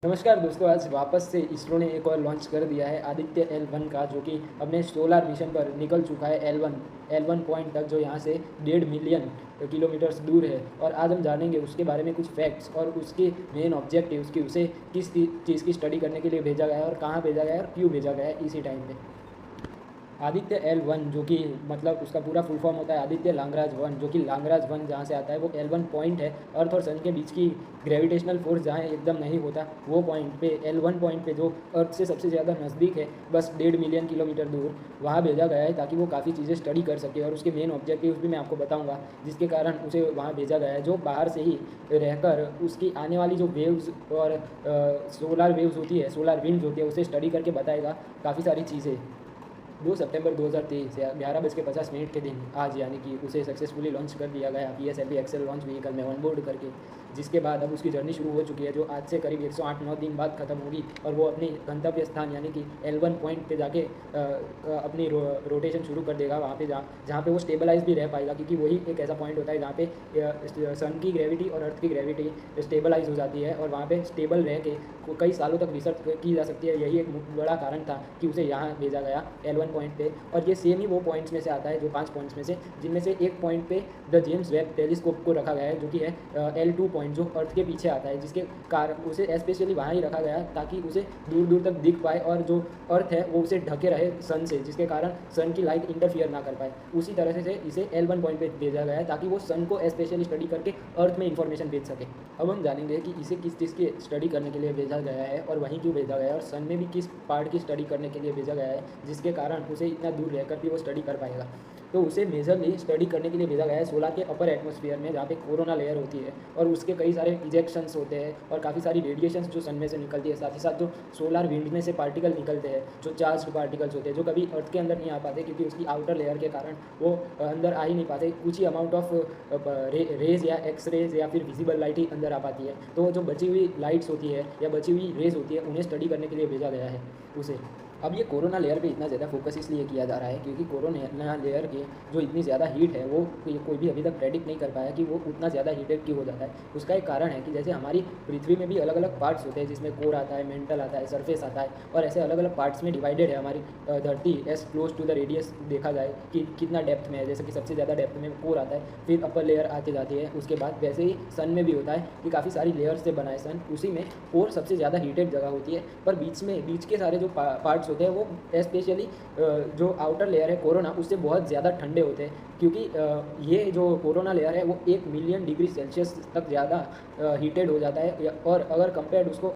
नमस्कार दोस्तों, आज वापस से इसरो ने एक और लॉन्च कर दिया है आदित्य L1 का, जो कि अपने सोलर मिशन पर निकल चुका है। L1 पॉइंट तक, जो यहाँ से 1.5 मिलियन किलोमीटर्स दूर है। और आज हम जानेंगे उसके बारे में कुछ फैक्ट्स और उसके मेन ऑब्जेक्टिव्स की, उसे किस चीज़ की स्टडी करने के लिए भेजा गया है और कहाँ भेजा गया है और क्यों भेजा गया है इसी टाइम पे। आदित्य L1, जो कि मतलब उसका पूरा फुल फॉर्म होता है आदित्य लांगराज 1, जो कि लांगराज 1 जहाँ से आता है वो L1 पॉइंट है। अर्थ और सन के बीच की ग्रेविटेशनल फोर्स जहाँ एकदम नहीं होता, वो पॉइंट पे L1 पॉइंट पे, जो अर्थ से सबसे ज़्यादा नज़दीक है, बस 1.5 मिलियन किलोमीटर दूर, वहाँ भेजा गया है ताकि वो काफ़ी चीज़ें स्टडी कर सके। और उसके मेन ऑब्जेक्टिव्स भी मैं आपको बताऊँगा, जिसके कारण उसे वहाँ भेजा गया है, जो बाहर से ही रहकर उसकी आने वाली जो वेव्स और सोलर वेव्स होती है, सोलर विंड्स होती है, उसे स्टडी करके बताएगा काफ़ी सारी चीज़ें। 2 सितंबर 2023 या 11:50 के दिन आज, यानी कि उसे सक्सेसफुली लॉन्च कर दिया गया PSLV एक्सेल लॉन्च व्हीकल में ऑन बोर्ड करके। जिसके बाद अब उसकी जर्नी शुरू हो चुकी है, जो आज से करीब 108-9 दिन बाद खत्म होगी। और वो अपने गंतव्य स्थान यानी कि L1 पॉइंट पे जाके अपनी रोटेशन शुरू कर देगा, वहाँ पे जहाँ पे वो स्टेबलाइज भी रह पाएगा, क्योंकि वही एक ऐसा पॉइंट होता है जहाँ पे सन की ग्रेविटी और अर्थ की ग्रेविटी स्टेबलाइज हो जाती है, और वहाँ पे स्टेबल रह के कई सालों तक रिसर्च की जा सकती है। यही एक बड़ा कारण था कि उसे यहाँ भेजा गया L1 पॉइंट पे। और ये सेम ही वो पॉइंट्स में से आता है, जो 5 पॉइंट्स में से, जिनमें से एक पॉइंट पे द जेम्स वेब टेलीस्कोप को रखा गया है, जो कि है L2 पॉइंट, जो अर्थ के पीछे आता है, जिसके कारण उसे स्पेशली वहाँ ही रखा गया ताकि उसे दूर दूर तक दिख पाए, और जो अर्थ है वो उसे ढके रहे सन से, जिसके कारण सन की लाइट इंटरफियर ना कर पाए। उसी तरह से इसे L1 पॉइंट पे भेजा गया है ताकि वो सन को स्पेशली स्टडी करके अर्थ में इंफॉर्मेशन भेज सके। अब हम जानेंगे कि इसे किस चीज़ की स्टडी करने के लिए भेजा गया है और वहीं क्यों भेजा गया है, और सन में भी किस पार्ट की स्टडी करने के लिए भेजा गया है, जिसके कारण उसे इतना दूर रहकर भी वो स्टडी कर पाएगा। तो उसे मेजरली स्टडी करने के लिए भेजा गया है सोलर के अपर एटमॉस्फेयर में, जहाँ पे कोरोना लेयर होती है और उसके कई सारे इजेक्शंस होते हैं और काफ़ी सारी रेडिएशंस जो सन में से निकलती है। साथ ही साथ जो सोलर विंड में से पार्टिकल निकलते हैं, जो चार्ज्ड पार्टिकल्स होते हैं, जो कभी अर्थ के अंदर नहीं आ पाते, क्योंकि उसकी आउटर लेयर के कारण वो अंदर आ ही नहीं पाते। कुछ ही अमाउंट ऑफ रेज या एक्सरेज या फिर विजिबल लाइट ही अंदर आ पाती है। तो जो बची हुई लाइट्स होती है या बची हुई रेज होती है, उन्हें स्टडी करने के लिए भेजा गया है उसे। अब ये कोरोना लेयर पे इतना ज़्यादा फोकस इसलिए किया जा रहा है क्योंकि कोरोना लेयर की जो इतनी ज़्यादा हीट है, वो कोई भी अभी तक प्रेडिक्ट नहीं कर पाया कि वो उतना ज़्यादा हीटेड क्यों हो जाता है। उसका एक कारण है कि जैसे हमारी पृथ्वी में भी अलग अलग पार्ट्स होते हैं, जिसमें कोर आता है, मेंटल आता है, सरफेस आता है, और ऐसे अलग अलग पार्ट्स में डिवाइडेड है हमारी धरती as close to the radius देखा जाए कि कितना डेप्थ में है। जैसे कि सबसे ज़्यादा डेप्थ में कोर आता है, फिर अपर लेयर आती जाती है, उसके बाद वैसे ही सन में भी होता है कि काफ़ी सारी लेयर्स से बना है सन, उसी में कोर सबसे ज़्यादा हीटेड जगह होती है। पर बीच के सारे जो पार्ट्स होते हैं वो स्पेशली जो आउटर लेयर है कोरोना, उससे बहुत ज़्यादा ठंडे होते हैं, क्योंकि ये जो कोरोना लेयर है वो 1 मिलियन डिग्री सेल्सियस तक ज़्यादा हीटेड हो जाता है। और अगर कंपेयर्ड उसको